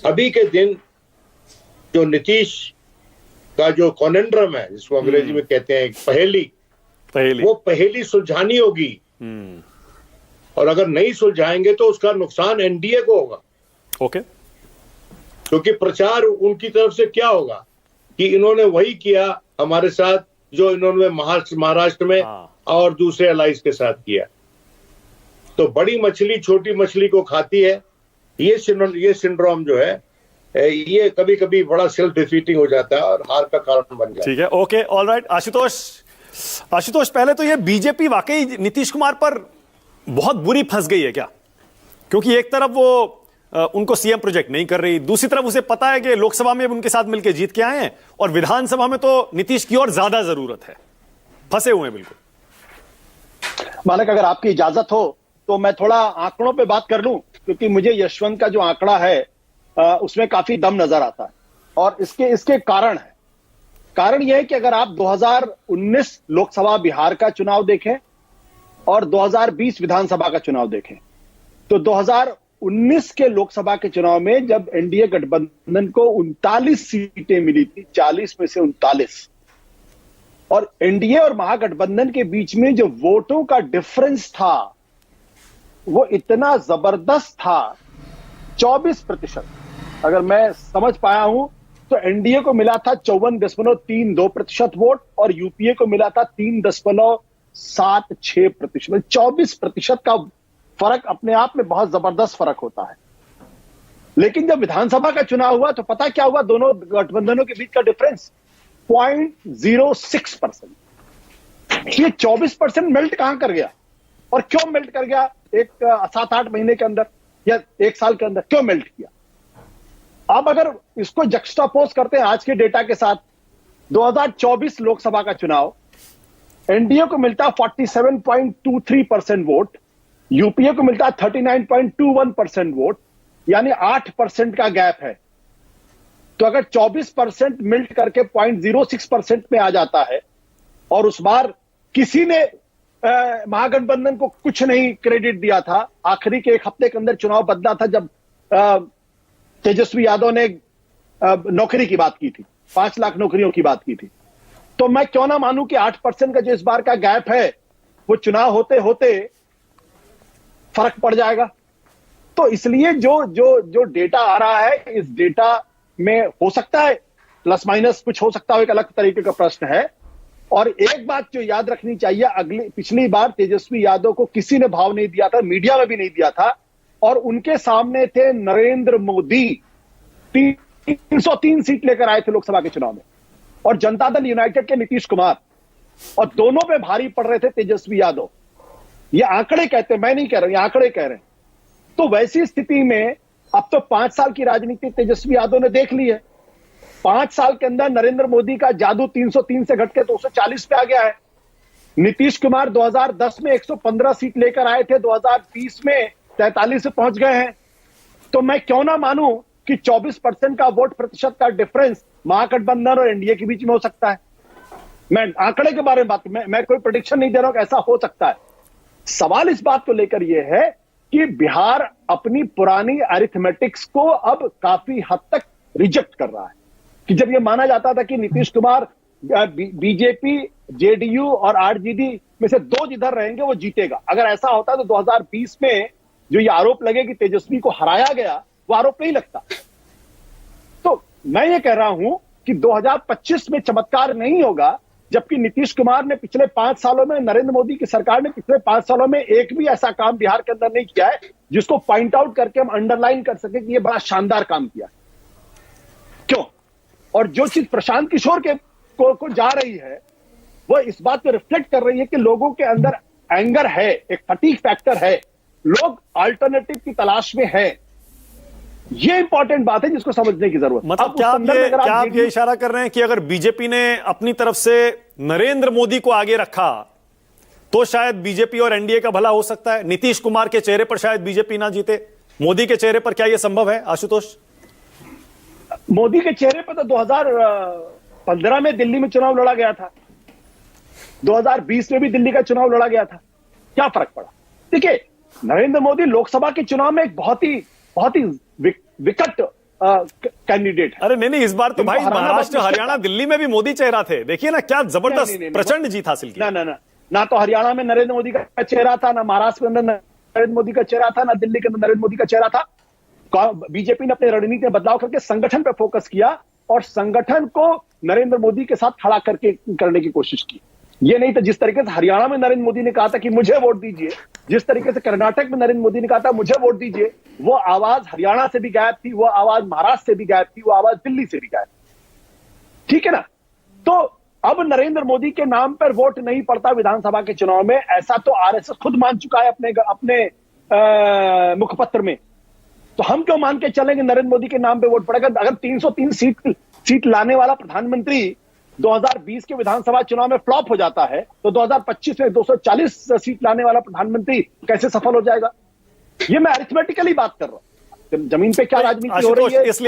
अभी के दिन जो नीतीश का जो कॉनेंड्रम है, जिसको अंग्रेजी में कहते हैं पहेली, वो पहेली सुलझानी होगी। और अगर नहीं सुलझाएंगे तो उसका नुकसान एनडीए को होगा। ओके। क्योंकि प्रचार उनकी तरफ से क्या होगा कि इन्होंने वही किया हमारे साथ जो इन्होंने महाराष्ट्र में और दूसरे अलाइज के साथ किया। तो बड़ी मछली छोटी मछली को खाती है, ये सिंड्रोम जो है, ये कभी कभी बड़ा सेल्फ डिफीटिंग हो जाता है और हार का कारण बन जाता है। ठीक है, ओके, ऑलराइट। आशुतोष, पहले तो ये बीजेपी वाकई नीतीश कुमार पर बहुत बुरी फंस गई है क्या? क्योंकि एक तरफ वो उनको सीएम प्रोजेक्ट नहीं कर रही, दूसरी तरफ उसे पता है कि लोकसभा में उनके साथ मिलकर जीत के आए हैं और विधानसभा में तो नीतीश की और ज्यादा जरूरत है। फंसे हुए हैं बिल्कुल। मानक, अगर आपकी इजाजत हो तो मैं थोड़ा आंकड़ों पे बात कर लूं, क्योंकि मुझे यशवंत का जो आंकड़ा है उसमें काफी दम नजर आता है और इसके कारण है। कारण यह है कि अगर आप 2019 लोकसभा बिहार का चुनाव देखें और 2020 विधानसभा का चुनाव देखें, तो 2019 के लोकसभा के चुनाव में जब एनडीए गठबंधन को 39 सीटें मिली थी, 40 में से 39, और एनडीए और महागठबंधन के बीच में जो वोटों का डिफरेंस था वो इतना जबरदस्त था, 24%। अगर मैं समझ पाया हूं तो एनडीए को मिला था 54.32% वोट और यूपीए को मिला था 3.76%। 24% का फर्क अपने आप में बहुत जबरदस्त फर्क होता है। लेकिन जब विधानसभा का चुनाव हुआ तो पता क्या हुआ, दोनों गठबंधनों के बीच का डिफरेंस 0.06%। ये 24% मेल्ट कहां कर गया और क्यों मेल्ट कर गया? एक 7-8 महीने के अंदर या 1 साल के अंदर क्यों मेल्ट किया? अब अगर इसको जक्स्टापोज करते हैं आज के डेटा के साथ, 2024 लोकसभा का चुनाव एनडीए को मिलता 47.23% वोट, यूपीए को मिलता 39.21% वोट, यानी 8% का गैप है। तो अगर 24% मिल्ट करके 0.06% में आ जाता है, और उस बार किसी ने महागठबंधन को कुछ नहीं क्रेडिट दिया था, आखिरी के 1 हफ्ते के अंदर चुनाव बदला था जब तेजस्वी यादव ने नौकरी की बात की थी, 5 लाख नौकरियों की बात की थी। तो मैं क्यों ना मानूं कि 8% का जो इस बार का गैप है वो चुनाव होते होते फर्क पड़ जाएगा। तो इसलिए जो डेटा आ रहा है, इस डेटा में हो सकता है प्लस माइनस कुछ हो सकता है, एक अलग तरीके का प्रश्न है। और एक बात जो याद रखनी चाहिए, पिछली बार तेजस्वी यादव को किसी ने भाव नहीं दिया था, मीडिया में भी नहीं दिया था, और उनके सामने थे नरेंद्र मोदी। 303 सीट लेकर आए थे लोकसभा के चुनाव में, और जनता दल यूनाइटेड के नीतीश कुमार, और दोनों पे भारी पड़ रहे थे तेजस्वी यादव। ये आंकड़े कहते हैं, मैं नहीं कह रहा हूं, ये आंकड़े कह रहे हैं। तो वैसी स्थिति में अब तो 5 साल की राजनीति तेजस्वी यादव ने देख ली है। 5 साल के अंदर नरेंद्र मोदी का जादू 303 से घटके 240 पे आ गया है। नीतीश कुमार 2010 में 115 सीट लेकर आए थे, 2020 में 43 से पहुंच गए हैं। तो मैं क्यों ना मानूं कि 24% का वोट प्रतिशत का डिफरेंस महागठबंधन और एनडीए के बीच में हो सकता है। मैं आंकड़े के बारे में बात, मैं कोई प्रेडिक्शन नहीं दे रहा हूं कि ऐसा हो सकता है। सवाल इस बात को लेकर यह है कि बिहार अपनी पुरानी अरिथमेटिक्स को अब काफी हद तक रिजेक्ट कर रहा है। कि जब यह माना जाता था कि नीतीश कुमार बीजेपी, जेडीयू और आरजेडी में से दो जिधर रहेंगे वो जीतेगा, अगर ऐसा होता तो 2020 में जो ये आरोप लगे कि तेजस्वी को हराया गया, वो आरोप नहीं लगता। तो मैं ये कह रहा हूं कि 2025 में चमत्कार नहीं होगा, जबकि नीतीश कुमार ने पिछले 5 सालों में, नरेंद्र मोदी की सरकार ने पिछले 5 सालों में एक भी ऐसा काम बिहार के अंदर नहीं किया है जिसको पॉइंट आउट करके हम अंडरलाइन कर सके कि ये बड़ा शानदार काम किया। क्यों? और जो चीज प्रशांत किशोर के को जा रही है वो इस बात पे रिफ्लेक्ट कर रही है कि लोगों के अंदर एंगर है, एक फटीग फैक्टर है, लोग अल्टरनेटिव की तलाश में है। ये इंपॉर्टेंट बात है जिसको समझने की जरूरत है। मतलब क्या आप ये इशारा कर रहे हैं कि अगर बीजेपी ने अपनी तरफ से नरेंद्र मोदी को आगे रखा तो शायद बीजेपी और एनडीए का भला हो सकता है? नीतीश कुमार के चेहरे पर शायद बीजेपी ना जीते, मोदी के चेहरे पर क्या यह संभव है आशुतोष? मोदी के चेहरे पर तो 2015 में दिल्ली में चुनाव लड़ा गया था, 2020 में भी दिल्ली का चुनाव लड़ा गया था। क्या फर्क पड़ा? देखिए, नरेंद्र मोदी लोकसभा के चुनाव में एक बहुत ही विकट कैंडिडेट है। अरे नहीं, इस बार तो भाई महाराष्ट्र, हरियाणा, दिल्ली में भी मोदी चेहरा थे। देखिए ना क्या जबरदस्त प्रचंड जीत हासिल की। ना तो हरियाणा में नरेंद्र मोदी का चेहरा था, ना महाराष्ट्र के अंदर नरेंद्र मोदी का चेहरा था, ना दिल्ली के अंदर नरेंद्र मोदी का चेहरा था। बीजेपी ने अपनी रणनीति में बदलाव करके संगठन पर फोकस किया और संगठन को नरेंद्र मोदी के साथ खड़ा करके करने की कोशिश की। ये नहीं तो जिस तरीके से हरियाणा में नरेंद्र मोदी ने कहा था कि मुझे वोट दीजिए, जिस तरीके से कर्नाटक में नरेंद्र मोदी ने कहा था मुझे वोट दीजिए, वो आवाज हरियाणा से भी गायब थी, वो आवाज महाराष्ट्र से भी गायब थी, वो आवाज दिल्ली से भी गायब थी। ठीक है ना? तो अब नरेंद्र मोदी के नाम पर वोट नहीं पड़ता विधानसभा के चुनाव में, ऐसा तो आरएसएस खुद मान चुका है अपने मुखपत्र में। तो हम क्यों मान के चलेंगे नरेंद्र मोदी के नाम पे वोट पड़ेगा? अगर 303 सीट लाने वाला प्रधानमंत्री 2020 के विधानसभा चुनाव में फ्लॉप हो जाता है तो 2025 में 240 सीट लाने वाला प्रधानमंत्री कैसे सफल हो जाएगा? ये मैं अरिथमेटिकली बात कर रहा हूं। जमीन पे क्या राजनीति हो रही है इस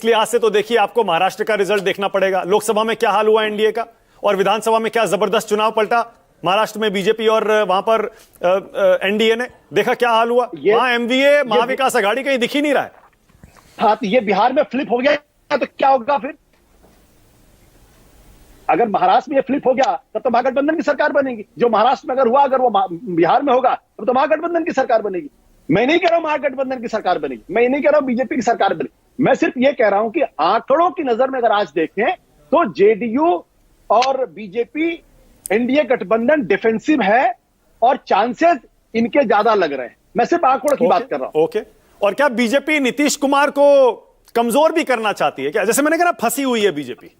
लिहाज से तो देखिए, आपको महाराष्ट्र का रिजल्ट देखना पड़ेगा। लोकसभा में क्या हाल हुआ एनडीए का, और विधानसभा में क्या जबरदस्त चुनाव पलटा। महाराष्ट्र में बीजेपी और वहां पर एनडीए ने देखा क्या हाल हुआ। वहां एमवीए, महाविकास आघाड़ी कहीं दिख ही नहीं रहा है। हाँ, तो ये बिहार में फ्लिप हो गया तो क्या होगा फिर? अगर महाराष्ट्र में ये फ्लिप हो गया तब तो महागठबंधन की सरकार बनेगी। जो महाराष्ट्र में अगर हुआ, अगर वो बिहार में होगा तब तो महागठबंधन की सरकार बनेगी। मैं नहीं कह रहा हूं महागठबंधन की सरकार बनेगी, मैं नहीं कह रहा हूं बीजेपी की सरकार बनेगी। मैं सिर्फ ये कह रहा हूं कि आंकड़ों की नजर में अगर आज देखें तो जेडीयू और बीजेपी एनडीए गठबंधन डिफेंसिव है और चांसेस इनके ज्यादा लग रहे हैं। मैं सिर्फ आंकड़ों की बात कर रहा हूं। ओके। और क्या बीजेपी नीतीश कुमार को कमजोर भी करना चाहती है क्या? जैसे मैंने कहा फंसी हुई है बीजेपी,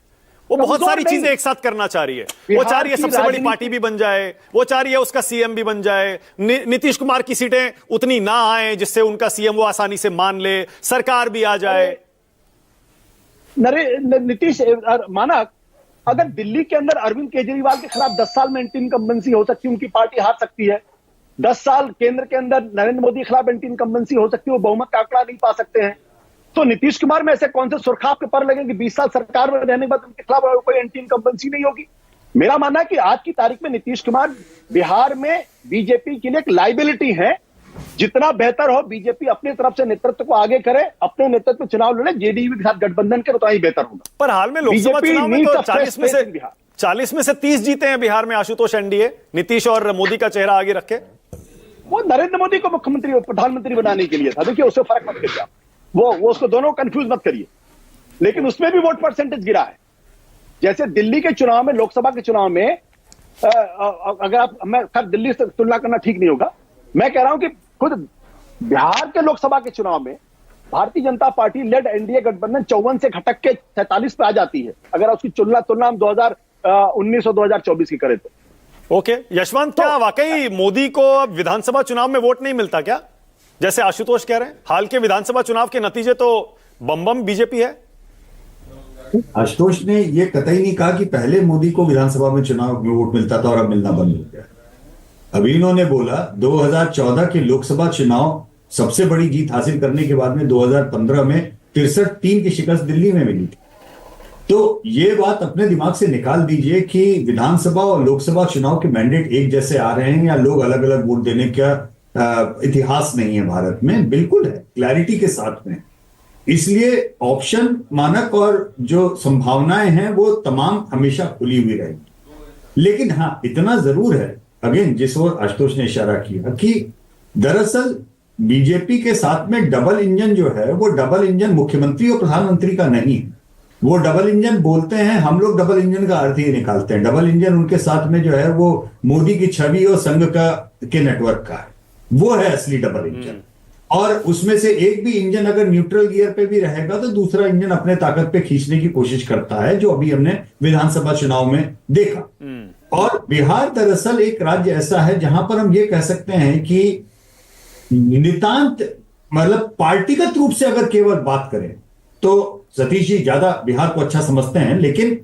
वो बहुत सारी चीजें एक साथ करना चाह रही है। वो चाह रही है सबसे बड़ी पार्टी भी बन जाए, वो चाह रही है उसका सीएम भी बन जाए, नीतीश कुमार की सीटें उतनी ना आए जिससे उनका सीएम वो आसानी से मान ले, सरकार भी आ जाए। नीतीश माना अगर दिल्ली के अंदर अरविंद केजरीवाल के खिलाफ 10 साल में एंटी इनकम्बेंसी हो सकती है, उनकी पार्टी हार सकती है। 10 साल केंद्र के अंदर नरेंद्र मोदी के खिलाफ एंटी इनकम्बेंसी हो सकती है, वो बहुमत का आंकड़ा नहीं पा सकते हैं। तो नीतीश कुमार में ऐसे कौन से सुरखाब के पर लगे कि 20 साल सरकार में रहने के बाद उनके खिलाफ कोई एंटी इनकम्बेंसी नहीं होगी? मेरा मानना है कि आज की तारीख में नीतीश कुमार बिहार में बीजेपी के लिए एक लाइबिलिटी है। जितना बेहतर हो बीजेपी अपनी तरफ से नेतृत्व को आगे करे, अपने नेतृत्व में चुनाव लड़े, जेडीयू के साथ गठबंधन करे, उतना ही बेहतर होगा। पर हाल में लोकसभा चुनाव में तो 40 में से 30 जीते हैं बिहार में आशुतोष एनडीए, नीतीश और मोदी का चेहरा आगे रखे। वो नरेंद्र मोदी को मुख्यमंत्री और प्रधानमंत्री बनाने के लिए था। देखिए, उससे फर्क मत करिए आप, वो उसको दोनों कंफ्यूज मत करिए। लेकिन उसमें भी वोट परसेंटेज गिरा है। जैसे दिल्ली के चुनाव में, लोकसभा के चुनाव में अगर आप, मैं खैर दिल्ली से तुलना करना ठीक नहीं होगा, मैं कह रहा हूं कि खुद बिहार के लोकसभा के चुनाव में Bharatiya Janata party lead NDA गठबंधन 54 से घटक के 47 पे आ जाती है, अगर उसकी तुलना हम 2019 और 2024 की करें तो। ओके यशवंत, क्या वाकई मोदी को अब विधानसभा चुनाव में वोट नहीं मिलता क्या, जैसे आशुतोष कह रहे हैं? हाल के विधानसभा चुनाव के नतीजे तो बम बीजेपी है। आशुतोष ने ये कतई नहीं कहा कि पहले मोदी को विधानसभा में चुनाव में वोट मिलता था और अब मिलना बंद हो गया। अभी इन्होंने बोला 2014 के लोकसभा चुनाव सबसे बड़ी जीत हासिल करने के बाद में 2015 में 63 की शिकस्त दिल्ली में मिली थी। तो ये बात अपने दिमाग से निकाल दीजिए कि विधानसभा और लोकसभा चुनाव के मैंडेट एक जैसे आ रहे हैं या लोग अलग अलग वोट देने का इतिहास नहीं है भारत में। बिल्कुल है, क्लैरिटी के साथ में। इसलिए ऑप्शन, मानक और जो संभावनाएं हैं वो तमाम हमेशा खुली हुई रहेगी। लेकिन हाँ, इतना जरूर है, अगेन जिस ओर आशुतोष ने इशारा किया, कि दरअसल बीजेपी के साथ में डबल इंजन जो है वो डबल इंजन मुख्यमंत्री और प्रधानमंत्री का नहीं है। वो डबल इंजन बोलते हैं, हम लोग डबल इंजन का अर्थ ही निकालते हैं। डबल इंजन उनके साथ में जो है वो मोदी की छवि और संघ का के नेटवर्क का है, वो है असली डबल इंजन। और उसमें से एक भी इंजन अगर न्यूट्रल गियर पे भी रहेगा तो दूसरा इंजन अपने ताकत पे खींचने की कोशिश करता है, जो अभी हमने विधानसभा चुनाव में देखा। और बिहार दरअसल एक राज्य ऐसा है जहां पर हम ये कह सकते हैं कि नितांत, मतलब पार्टीगत रूप से अगर केवल बात करें तो सतीश जी ज्यादा बिहार को अच्छा समझते हैं, लेकिन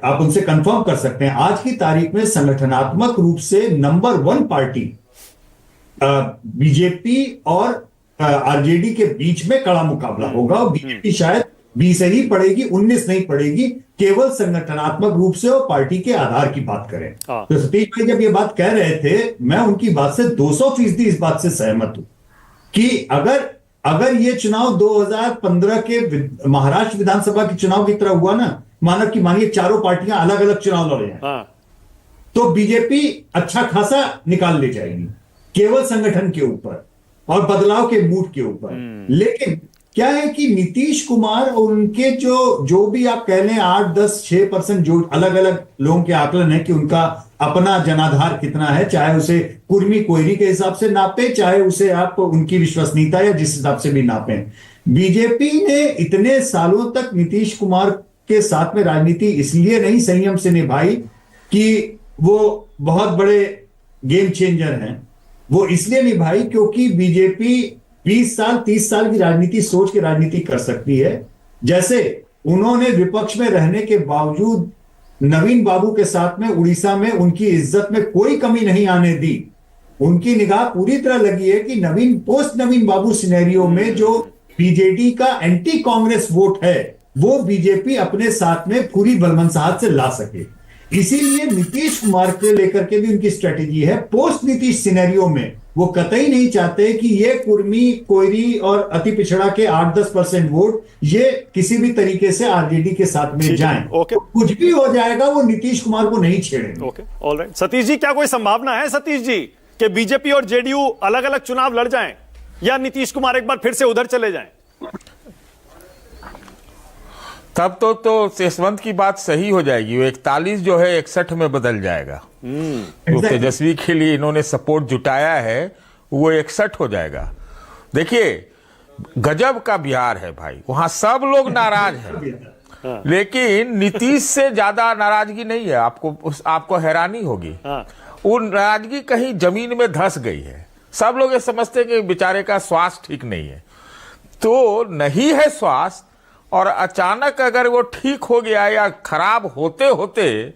आप उनसे कंफर्म कर सकते हैं आज की तारीख में संगठनात्मक रूप से नंबर 1 पार्टी बीजेपी और आरजेडी के बीच में कड़ा मुकाबला होगा। और बीजेपी शायद 20 ही पड़ेगी, 19 नहीं पड़ेगी, केवल संगठनात्मक रूप से और पार्टी के आधार की बात करें। तो सतीश भाई जब ये बात कह रहे थे, मैं उनकी बात से 200% इस बात से सहमत हूं कि अगर ये चुनाव 2015 के महाराष्ट्र विधानसभा के चुनाव की तरह हुआ ना, मानिए चारों पार्टियां अलग अलग चुनाव लड़ रही हैं, तो बीजेपी अच्छा खासा निकाल ले जाएगी केवल संगठन के ऊपर और बदलाव के मूड के ऊपर। लेकिन क्या है कि नीतीश कुमार और उनके जो भी आप कह लें 8, 10, 6% जो अलग अलग लोगों के आकलन है कि उनका अपना जनाधार कितना है, चाहे उसे कुर्मी कोयरी के हिसाब से नापे, चाहे उसे आप उनकी विश्वसनीयता या जिस हिसाब से भी नापें। बीजेपी ने इतने सालों तक नीतीश कुमार के साथ में राजनीति इसलिए नहीं संयम से निभाई कि वो बहुत बड़े गेम चेंजर हैं, वो इसलिए निभाई क्योंकि बीजेपी 20 साल 30 साल की राजनीति सोच के राजनीति कर सकती है। जैसे उन्होंने विपक्ष में रहने के बावजूद नवीन बाबू के साथ में उड़ीसा में उनकी इज्जत में कोई कमी नहीं आने दी। उनकी निगाह पूरी तरह लगी है कि पोस्ट नवीन बाबू सिनेरियो में जो बीजेडी का एंटी कांग्रेस वोट है वो बीजेपी अपने साथ में पूरी बलमनसाहत से ला सके। इसीलिए नीतीश कुमार के लेकर के भी उनकी स्ट्रेटेजी है। पोस्ट नीतीश सिनेरियो में वो कतई नहीं चाहते कि ये कुर्मी कोयरी और अति पिछड़ा के 8-10% वोट ये किसी भी तरीके से आरजेडी के साथ में जाएं। ओके, तो कुछ भी हो जाएगा वो नीतीश कुमार को नहीं छेड़ेंगे। Okay, alright. सतीश जी, क्या कोई संभावना है सतीश जी कि बीजेपी और जेडीयू अलग अलग चुनाव लड़ जाएं या नीतीश कुमार एक बार फिर से उधर चले जाएं? तब तो शेषवंत की बात सही हो जाएगी। वो 41 जो है 61 में बदल जाएगा। तो तेजस्वी के लिए इन्होंने सपोर्ट जुटाया है, वो 61 हो जाएगा। देखिए गजब का बिहार है भाई, वहां सब लोग नाराज हैं, लेकिन नीतीश से ज्यादा नाराजगी नहीं है। आपको हैरानी होगी, वो नाराजगी कहीं जमीन में धंस गई है। सब लोग ये समझते हैं कि बेचारे का स्वास्थ्य ठीक नहीं है, तो नहीं है स्वास्थ्य, और अचानक अगर वो ठीक हो गया या खराब होते होते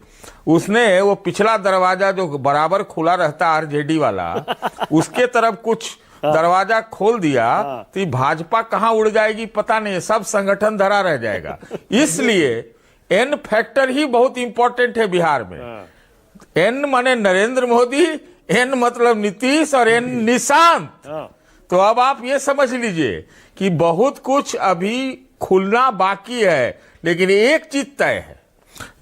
उसने वो पिछला दरवाजा जो बराबर खुला रहता आरजेडी वाला उसके तरफ कुछ दरवाजा खोल दिया, तो भाजपा कहां उड़ जाएगी पता नहीं, सब संगठन धरा रह जाएगा। इसलिए एन फैक्टर ही बहुत इंपॉर्टेंट है बिहार में। एन माने नरेंद्र मोदी, एन मतलब नीतीश और एन निशांत। तो अब आप ये समझ लीजिए कि बहुत कुछ अभी खुलना बाकी है, लेकिन एक चीज तय है,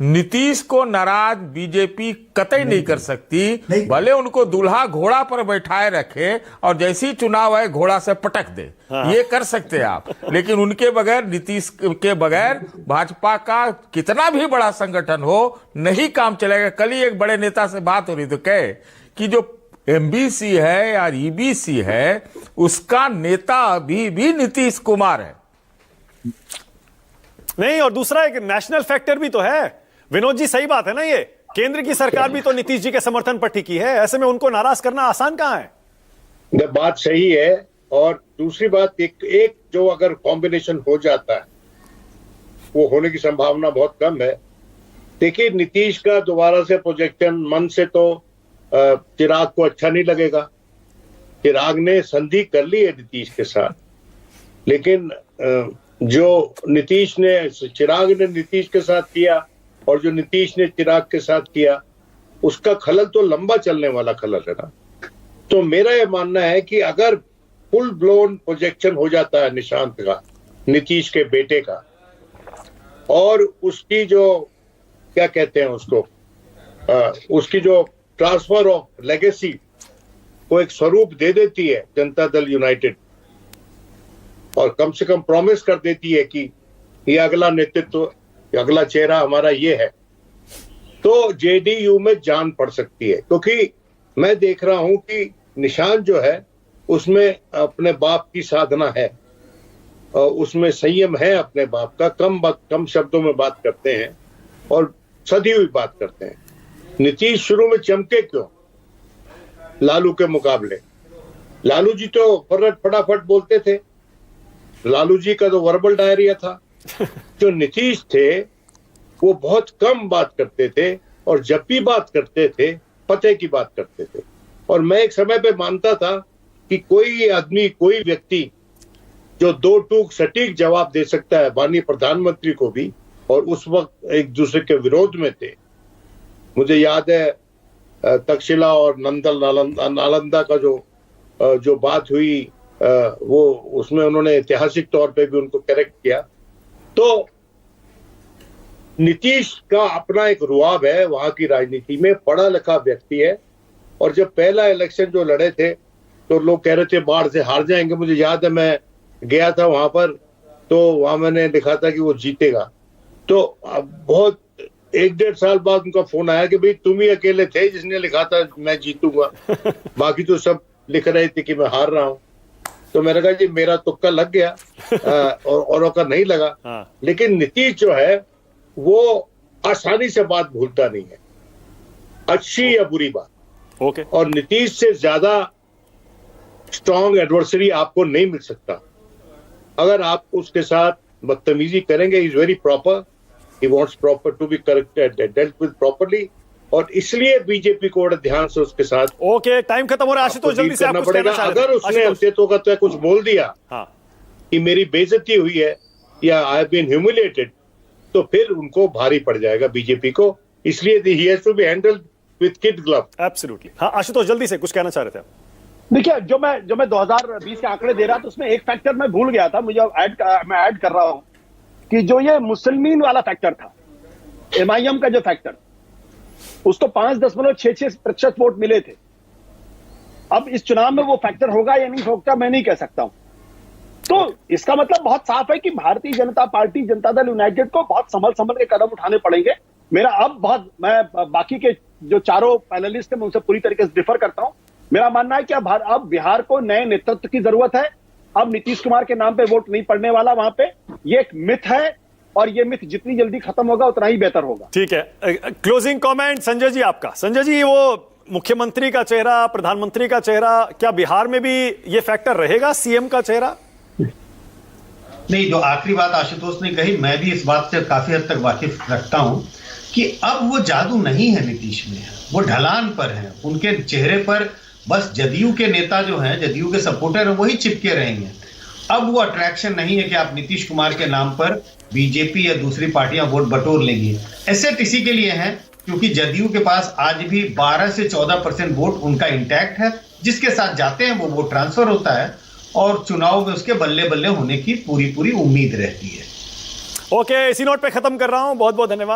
नीतीश को नाराज बीजेपी कतई नहीं कर सकती। भले उनको दूल्हा घोड़ा पर बैठाए रखे और जैसी चुनाव है घोड़ा से पटक दे, ये कर सकते हैं आप, लेकिन उनके बगैर, नीतीश के बगैर भाजपा का कितना भी बड़ा संगठन हो नहीं काम चलेगा। कल ही एक बड़े नेता से बात हो रही तो कहे कि जो एमबीसी है या ईबीसी है उसका नेता अभी भी नीतीश कुमार है। नहीं, और दूसरा एक नेशनल फैक्टर भी तो है विनोद जी, सही बात है ना, ये केंद्र की सरकार भी तो नीतीश जी के समर्थन पर टिकी है, ऐसे में उनको नाराज करना आसान कहां है? बात सही है। और दूसरी बात, एक जो अगर कॉम्बिनेशन हो जाता है वो होने की संभावना बहुत कम है। देखिए, नीतीश का दोबारा से प्रोजेक्शन मन से तो चिराग को अच्छा नहीं लगेगा। चिराग ने संधि कर ली है नीतीश के साथ, लेकिन जो चिराग ने नीतीश के साथ किया और जो नीतीश ने चिराग के साथ किया, उसका खलल तो लंबा चलने वाला खलल है ना। तो मेरा यह मानना है कि अगर फुल ब्लोन प्रोजेक्शन हो जाता है निशांत का, नीतीश के बेटे का, और उसकी जो क्या कहते हैं उसको, उसकी जो ट्रांसफर ऑफ लेगेसी को एक स्वरूप दे देती है जनता दल यूनाइटेड, और कम से कम प्रॉमिस कर देती है कि ये अगला नेतृत्व, अगला चेहरा हमारा ये है, तो जेडीयू में जान पड़ सकती है। क्योंकि मैं देख रहा हूं कि निशांत जो है उसमें अपने बाप की साधना है, और उसमें संयम है अपने बाप का, कम शब्दों में बात करते हैं और सधी हुई बात करते हैं। नीतीश शुरू में चमके क्यों लालू के मुकाबले? लालू जी तो फटाफट बोलते थे, लालू जी का तो वर्बल डायरिया था। जो नीतीश थे वो बहुत कम बात करते थे, और जब भी बात करते थे पते की बात करते थे। और मैं एक समय पे मानता था कि कोई आदमी, कोई व्यक्ति जो दो टूक सटीक जवाब दे सकता है माननीय प्रधानमंत्री को भी, और उस वक्त एक दूसरे के विरोध में थे। मुझे याद है तक्षशिला और नालंदा का जो बात हुई, वो उसमें उन्होंने ऐतिहासिक तौर पे भी उनको करेक्ट किया। तो नीतीश का अपना एक रुआब है वहां की राजनीति में, पढ़ा लिखा व्यक्ति है। और जब पहला इलेक्शन जो लड़े थे तो लोग कह रहे थे बाढ़ से हार जाएंगे। मुझे याद है मैं गया था वहां पर, तो वहां मैंने लिखा था कि वो जीतेगा। तो बहुत 1-1.5 साल बाद उनका फोन आया कि भाई तुम ही अकेले थे जिसने लिखा था मैं जीतूंगा, बाकी तो सब लिख रहे थे कि मैं हार रहा हूं। तो मैंने कहा जी मेरा तुक्का लग गया, औरों का नहीं लगा। लेकिन नीतीश जो है वो आसानी से बात भूलता नहीं है, अच्छी या बुरी बात। और नीतीश से ज्यादा स्ट्रॉन्ग एडवर्सरी आपको नहीं मिल सकता। अगर आप उसके साथ बदतमीजी करेंगे, is very proper, he wants proper to be corrected, dealt with properly, और इसलिए बीजेपी को बड़े ध्यान से उसके साथ टाइम खत्म हो रहा है आशुतोष, जल्दी से आप कुछ कहना चाह रहे थे। अगर उसने अंत्यतो का तो कुछ बोल दिया कि मेरी बेइज्जती हुई है या आई हैव बीन ह्यूमिलिएटेड, तो फिर उनको भारी पड़ जाएगा बीजेपी को। इसलिए he has to be handled with kid glove. Absolutely. हाँ आशुतोष, जल्दी से कुछ कहना चाह रहे थे आप। देखिए, जो मैं 2020 के आंकड़े दे रहा था उसमें एक फैक्टर मैं भूल गया था, मैं ऐड कर रहा हूं कि जो ये मुसलमान वाला फैक्टर था, एमआईएम का जो फैक्टर, उसको 5.66% वोट मिले थे। अब इस चुनाव में वो फैक्टर होगा या नहीं होगा मैं नहीं कह सकता हूं। तो इसका मतलब बहुत साफ है कि भारतीय जनता पार्टी, जनता दल यूनाइटेड को बहुत संभल के कदम उठाने पड़ेंगे। मैं बाकी के जो चारों पैनलिस्ट हैं मैं उनसे पूरी तरीके से डिफर करता हूं। मेरा मानना है कि अब बिहार को नए नेतृत्व की जरूरत है। अब नीतीश कुमार के नाम पे वोट नहीं पड़ने वाला वहां पे, ये एक मिथ है, और ये मिथ जितनी जल्दी खत्म होगा उतना ही बेहतर होगा। ठीक है, क्लोजिंग कमेंट संजय जी आपका। संजय जी, वो मुख्यमंत्री का चेहरा, प्रधानमंत्री का चेहरा, क्या बिहार में भी ये फैक्टर रहेगा, सीएम का चेहरा? नहीं, जो आखिरी बात आशुतोष ने कही, मैं भी इस बात से काफी हद तक वाकिफ रखता हूं कि अब वो जादू नहीं है नीतीश में, वो ढलान पर है। उनके चेहरे पर बस जदयू के नेता जो हैं, जदयू के सपोर्टर हैं, वही चिपके रहेंगे। अब वो अट्रैक्शन नहीं है कि आप नीतीश कुमार के नाम पर बीजेपी या दूसरी पार्टियां वोट बटोर लेंगी। एसेट इसी के लिए है क्योंकि जदयू के पास आज भी 12 से 14% वोट उनका इंटैक्ट है, जिसके साथ जाते हैं वो वोट ट्रांसफर होता है और चुनाव में उसके बल्ले बल्ले होने की पूरी उम्मीद रहती है। ओके, इसी नोट पे खत्म कर रहा हूं। बहुत बहुत धन्यवाद।